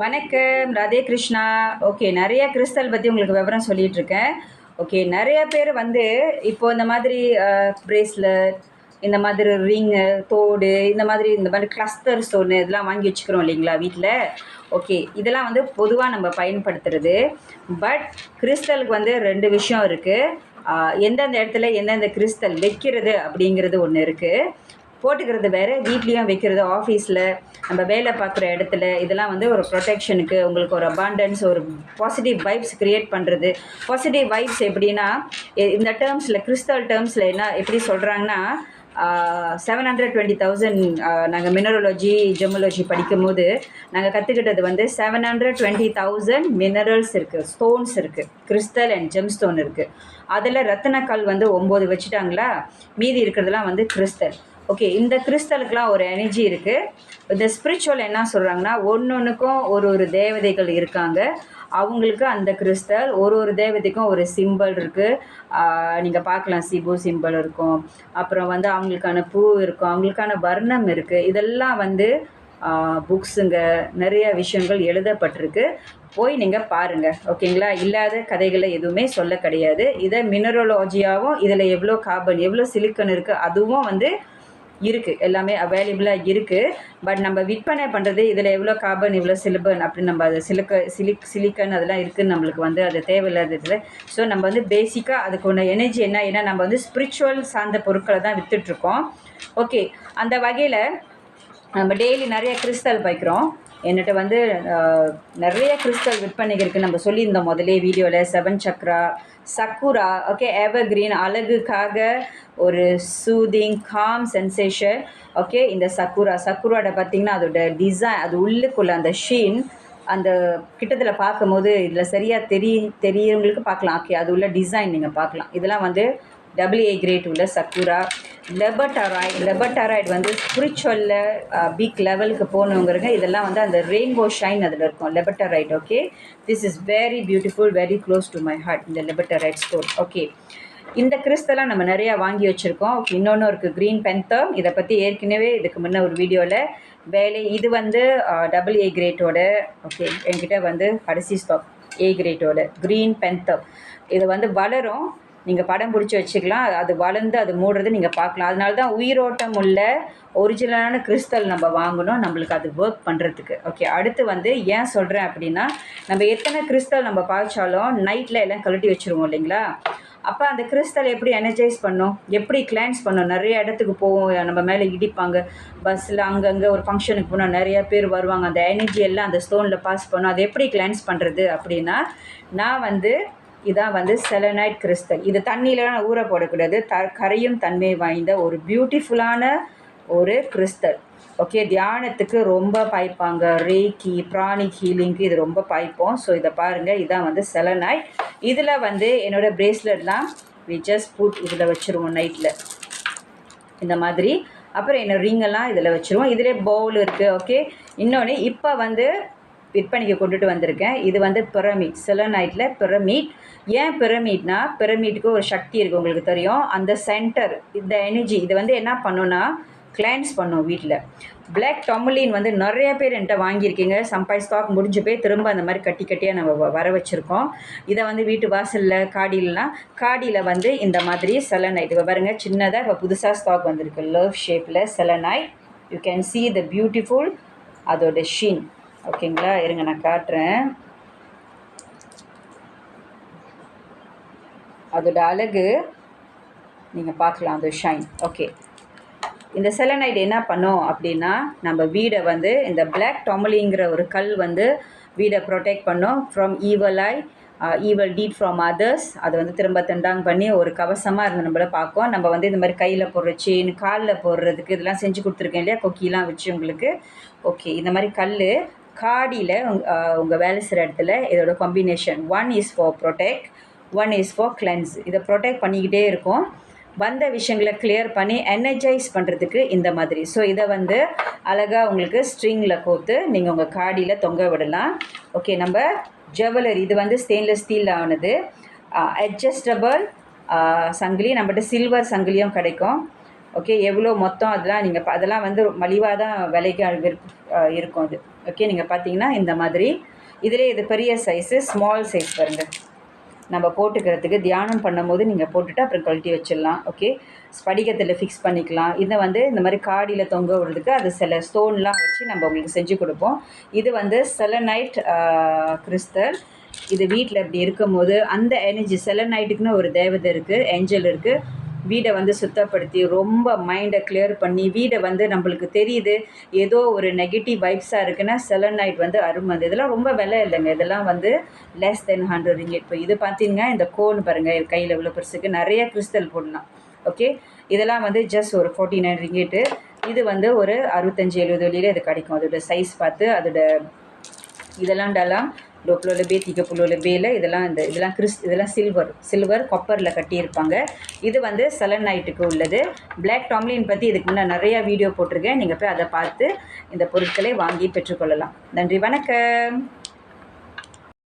வணக்கம், ராதே கிருஷ்ணா. ஓகே, நிறைய கிறிஸ்டல் பற்றி உங்களுக்கு விவரம் சொல்லிட்டு இருக்கேன். ஓகே, நிறைய பேர் வந்து இப்போ இந்த மாதிரி பிரேஸ்லெட், இந்த மாதிரி ரிங்கு, தோடு, இந்த மாதிரி கிளஸ்டர் ஸ்டோனு இதெல்லாம் வாங்கி வச்சுக்கிறோம் இல்லைங்களா வீட்டில். ஓகே, இதெல்லாம் வந்து பொதுவாக நம்ம பயன்படுத்துறது. பட் கிறிஸ்டலுக்கு வந்து ரெண்டு விஷயம் இருக்குது. எந்தெந்த இடத்துல எந்தெந்த கிறிஸ்டல் வைக்கிறது அப்படிங்கிறது ஒன்று இருக்குது. போட்டுக்கிறது வேறு, வீட்லேயும் வைக்கிறது, ஆஃபீஸில், நம்ம வேலை பார்க்குற இடத்துல, இதெல்லாம் வந்து ஒரு ப்ரொடெக்ஷனுக்கு, உங்களுக்கு ஒரு அபாண்டன்ஸ், ஒரு பாசிட்டிவ் வைப்ஸ் க்ரியேட் பண்ணுறது. பாசிட்டிவ் வைப்ஸ் எப்படின்னா, இந்த டேர்ம்ஸில் கிறிஸ்டல் டேர்ம்ஸில் என்ன எப்படி சொல்கிறாங்கன்னா, 720,000 நாங்கள் மினரலஜி ஜெமலஜி படிக்கும் போது நாங்கள் கற்றுக்கிட்டது வந்து 720,000 மினரல்ஸ் இருக்குது, ஸ்டோன்ஸ் இருக்குது, கிறிஸ்டல் அண்ட் ஜெம் ஸ்டோன் இருக்குது. அதில் ரத்தினக்கல் வந்து 9 வச்சுட்டாங்களா, மீதி இருக்கிறதுலாம் வந்து கிறிஸ்டல். ஓகே, இந்த கிறிஸ்டலுக்கெலாம் ஒரு எனர்ஜி இருக்குது. இந்த ஸ்பிரிச்சுவல் என்ன சொல்கிறாங்கன்னா, ஒன்றுக்கும் ஒரு தேவதைகள் இருக்காங்க. அவங்களுக்கு அந்த கிறிஸ்டல் ஒரு தேவதைக்கும் ஒரு சிம்பிள் இருக்குது. நீங்கள் பார்க்கலாம், சிபு சிம்பிள் இருக்கும், அப்புறம் வந்து அவங்களுக்கான பூ இருக்கும், அவங்களுக்கான வர்ணம் இருக்குது. இதெல்லாம் வந்து புக்ஸுங்க, நிறைய விஷயங்கள் எழுதப்பட்டிருக்கு. போய் நீங்கள் பாருங்கள், ஓகேங்களா. இல்லாத கதைகளை எதுவுமே சொல்ல கிடையாது. இதை மினரலாஜியாகவும், இதில் எவ்வளோ கார்பன், எவ்வளோ சிலிக்கன் இருக்குது அதுவும் வந்து இருக்குது, எல்லாமே அவைலபிளாக இருக்குது. பட் நம்ம விற்பனை பண்ணுறது இதில் எவ்வளோ கார்பன், இவ்வளோ சிலிபன் அப்படின்னு நம்ம அது சிலிக்கன் அதெல்லாம் இருக்குதுன்னு நம்மளுக்கு வந்து அது தேவையில்லாததில்லை. ஸோ நம்ம வந்து பேசிக்காக அதுக்கு ஒன்று எனர்ஜி என்ன, ஏன்னா நம்ம வந்து ஸ்பிரிச்சுவல் சார்ந்த பொருட்களை தான் விற்றுட்ருக்கோம். ஓகே, அந்த வகையில் நம்ம டெய்லி நிறைய கிறிஸ்டல் வைக்கிறோம். என்கிட்ட வந்து நிறைய கிறிஸ்டல் விற்பனைக்கு இருக்குது. நம்ம சொல்லியிருந்தோம் முதலே வீடியோவில், 7 சக்ரா, சக்குரா, ஓகே, எவர் கிரீன், அழகுக்காக ஒரு சூதிங் காம் சென்சேஷன். ஓகே, இந்த சக்குராட பார்த்திங்கன்னா அதோட டிசைன், அது உள்ளுக்குள்ளே அந்த ஷீன், அந்த கிட்டத்தில் பார்க்கும்போது இதில் சரியாக தெரியவங்களுக்கு பார்க்கலாம். ஓகே, அது உள்ள டிசைன் நீங்கள் பார்க்கலாம். இதெல்லாம் வந்து AA கிரேட் உள்ள சக்குரா. லெபர்டாராய்டு வந்து ஸ்பிரிச்சுவலில் பிக் லெவலுக்கு போகணுங்கிறங்க. இதெல்லாம் வந்து அந்த ரெயின்போ ஷைன் அதில் இருக்கும், லெபர்டாராய்டு. Okay, this is very beautiful, very close to my heart, இந்த லெபர்டாராய்டு ஸ்டோன். ஓகே, இந்த கிறிஸ்டலாம் நம்ம நிறையா வாங்கி வச்சுருக்கோம். இன்னொன்று இருக்குது, க்ரீன் பென்தம். இதை பற்றி ஏற்கனவே இதுக்கு முன்னே ஒரு வீடியோவில் இது வந்து AA கிரேட்டோட. ஓகே, என்கிட்ட வந்து கடைசி ஸ்டாக் A கிரேட்டோட க்ரீன் பென்தம். இது வந்து வளரும், நீங்கள் படம் பிடிச்சி வச்சுக்கலாம். அது வளர்ந்து அது மூடுறது நீங்கள் பார்க்கலாம். அதனால தான் உயிரோட்டம் உள்ள ஒரிஜினலான கிறிஸ்டல் நம்ம வாங்கணும், நம்மளுக்கு அது ஒர்க் பண்ணுறதுக்கு. ஓகே, அடுத்து வந்து ஏன் சொல்கிறேன் அப்படின்னா, நம்ம எத்தனை கிறிஸ்டல் நம்ம பாய்ச்சாலும் நைட்டில் எல்லாம் கழட்டி வச்சுருவோம் இல்லைங்களா. அப்போ அந்த கிறிஸ்டல் எப்படி எனர்ஜைஸ் பண்ணும், எப்படி கிளான்ஸ் பண்ணும். நிறைய இடத்துக்கு போவோம், நம்ம மேலே இடிப்பாங்க, பஸ்ஸில் அங்கங்கே ஒரு ஃபங்க்ஷனுக்கு போனால் நிறையா பேர் வருவாங்க, அந்த எனர்ஜி எல்லாம் அந்த ஸ்டோனில் பாஸ் பண்ணும். அது எப்படி கிளான்ஸ் பண்ணுறது அப்படின்னா, நான் வந்து இதான் வந்து செலனைட் கிறிஸ்டல். இது தண்ணியிலாம் ஊற போடக்கூடாது, கரையும் தன்மை வாய்ந்த ஒரு பியூட்டிஃபுல்லான ஒரு கிறிஸ்டல். ஓகே, தியானத்துக்கு ரொம்ப பாய்ப்பாங்க, ரேக்கி, பிராணிக் ஹீலிங்க்கு இது ரொம்ப பாய்ப்போம். ஸோ இதை பாருங்கள், இதான் வந்து செலனைட். இதில் வந்து என்னோடய பிரேஸ்லெட்லாம் வி ஜஸ்ட் புட் இதில் வச்சுருவோம் நைட்டில் இந்த மாதிரி. அப்புறம் என்னோட ரிங்கெல்லாம் இதில் வச்சுருவோம். இதிலே பவுல் இருக்குது. ஓகே, இன்னொன்று இப்போ வந்து விற்பனைக்கு கொண்டுட்டு வந்திருக்கேன். இது வந்து பிரமிட், செலனைட்டில் பிரமிட். ஏன் பிரமிட்னா, பிரமிட்டுக்கு ஒரு சக்தி இருக்குது, உங்களுக்கு தெரியும். அந்த சென்டர், இந்த எனர்ஜி இது வந்து என்ன பண்ணுன்னா கிளான்ஸ் பண்ணும் வீட்டில். பிளாக் டொமலின் வந்து நிறைய பேர் என்கிட்ட வாங்கியிருக்கீங்க. சம்பாய் ஸ்டாக் முடிஞ்சு போய் திரும்ப அந்த மாதிரி கட்டியாக நம்ம வர வச்சுருக்கோம். இதை வந்து வீட்டு வாசலில், காடியில் வந்து இந்த மாதிரி செலனைட். இப்போ பாருங்கள், சின்னதாக இப்போ புதுசாக ஸ்டாக் வந்திருக்கு, லவ் ஷேப்பில் selenite. You can see the beautiful அதோட ஷீன். ஓகேங்களா, இருங்க நான் காட்டுறேன். அதோட அழகு நீங்கள் பார்க்கலாம், அந்த ஷைன். ஓகே, இந்த செலனைட் என்ன பண்ணும் அப்படின்னா, நம்ம வீடை வந்து இந்த பிளாக் டொமலிங்கிற ஒரு கல் வந்து வீடை ப்ரொடெக்ட் பண்ணும் from evil deed from others. அதை வந்து திரும்ப திண்டாங் பண்ணி ஒரு கவசமாக இருந்து நம்மளை பார்க்கும். நம்ம வந்து இந்த மாதிரி கையில் போடுற செயின், காலில் போடுறதுக்கு இதெல்லாம் செஞ்சு கொடுத்துருக்கேன் இல்லையா, கொக்கிலாம் வச்சு உங்களுக்கு. ஓகே, இந்த மாதிரி கல் காடியில் உங்கள் வேலை செய்கிற இடத்துல இதோட combination. 1 is for protect, 1 is for cleanse. இதை ப்ரொடெக்ட் பண்ணிக்கிட்டே இருக்கும், வந்த விஷயங்களை கிளியர் பண்ணி எனர்ஜைஸ் பண்ணுறதுக்கு இந்த மாதிரி. ஸோ இதை வந்து அழகாக உங்களுக்கு ஸ்ட்ரிங்கில் கோர்த்து நீங்கள் உங்கள் காடியில் தொங்க விடலாம். ஓகே, நம்ம ஜுவல்லரி இது வந்து ஸ்டெயின்லெஸ் ஸ்டீலில் ஆனது. அட்ஜஸ்டபிள் சங்கிலி, நம்மகிட்ட சில்வர் சங்கிலியும் கிடைக்கும். ஓகே, எவ்வளோ மொத்தம் அதெல்லாம் நீங்கள் அதெல்லாம் வந்து மலிவாக தான் விலைக்கு இருக்கும். அது ஓகே, நீங்கள் பார்த்தீங்கன்னா இந்த மாதிரி. இதிலே இது பெரிய சைஸு, ஸ்மால் சைஸ் பாருங்கள். நம்ம போட்டுக்கிறதுக்கு தியானம் பண்ணும்போது நீங்கள் போட்டுட்டு அப்புறம் கழட்டி வச்சிடலாம். ஓகே, ஸ்படிகத்தில் ஃபிக்ஸ் பண்ணிக்கலாம். இதை வந்து இந்த மாதிரி காடியில் தொங்க விடுறதுக்கு அது சில ஸ்டோன்லாம் வச்சு நம்ம உங்களுக்கு செஞ்சு கொடுப்போம். இது வந்து செலனைட் கிறிஸ்டல். இது வீட்டில் இப்படி இருக்கும்போது அந்த எனர்ஜி, செலனைட்டுக்குன்னு ஒரு தேவதை இருக்குது, ஏஞ்சல் இருக்குது. வீடை வந்து சுத்தப்படுத்தி ரொம்ப மைண்டை கிளியர் பண்ணி, வீடை வந்து நம்மளுக்கு தெரியுது ஏதோ ஒரு நெகட்டிவ் வைப்ஸாக இருக்குன்னா செலனைட் வந்து அருமை. இதெல்லாம் ரொம்ப விலை இல்லைங்க, இதெல்லாம் வந்து லெஸ் தென் 100 ரிங்கெட். இப்போ இது பார்த்தீங்கன்னா இந்த கோன் பாருங்கள், கையில் இவ்வளோ பெருசுக்கு நிறைய கிறிஸ்டல் போடலாம். ஓகே, இதெல்லாம் வந்து ஜஸ்ட் ஒரு 49 ரிங்கெட்டு. இது வந்து ஒரு 65-70 வெளியில் இது கிடைக்கும். அதோட சைஸ் பார்த்து அதோட இதெல்லாம் டலாம் டோப்ளோவில் பே 30 பேல இதெல்லாம் இதெல்லாம் சில்வர் காப்பரில் கட்டியிருப்பாங்க. இது வந்து செலனைட்டுக்கு உள்ளது. பிளாக் டாம்லின் பற்றி இதுக்கு முன்னே நிறையா வீடியோ போட்டிருக்கேன், நீங்கள் போய் அதை பார்த்து இந்த பொருட்களை வாங்கி பெற்றுக்கொள்ளலாம். நன்றி, வணக்கம்.